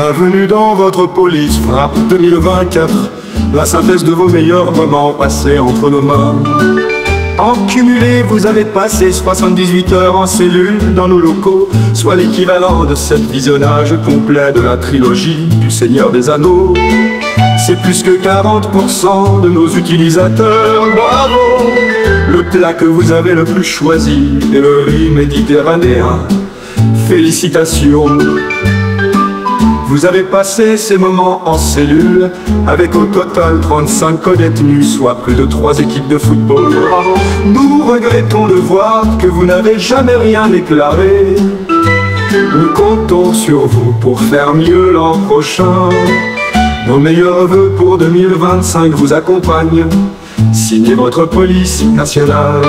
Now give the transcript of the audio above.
Bienvenue dans votre police frappe 2024, la synthèse de vos meilleurs moments passés entre nos mains. En cumulé, vous avez passé 78 heures en cellule dans nos locaux, soit l'équivalent de 7 visionnages complets de la trilogie du Seigneur des Anneaux. C'est plus que 40% de nos utilisateurs, bravo! Le plat que vous avez le plus choisi est le riz méditerranéen. Félicitations! Vous avez passé ces moments en cellule, avec au total 35 co-détenus, soit plus de 3 équipes de football. Nous regrettons de voir que vous n'avez jamais rien déclaré. Nous comptons sur vous pour faire mieux l'an prochain. Nos meilleurs vœux pour 2025 vous accompagnent. Signez votre police nationale.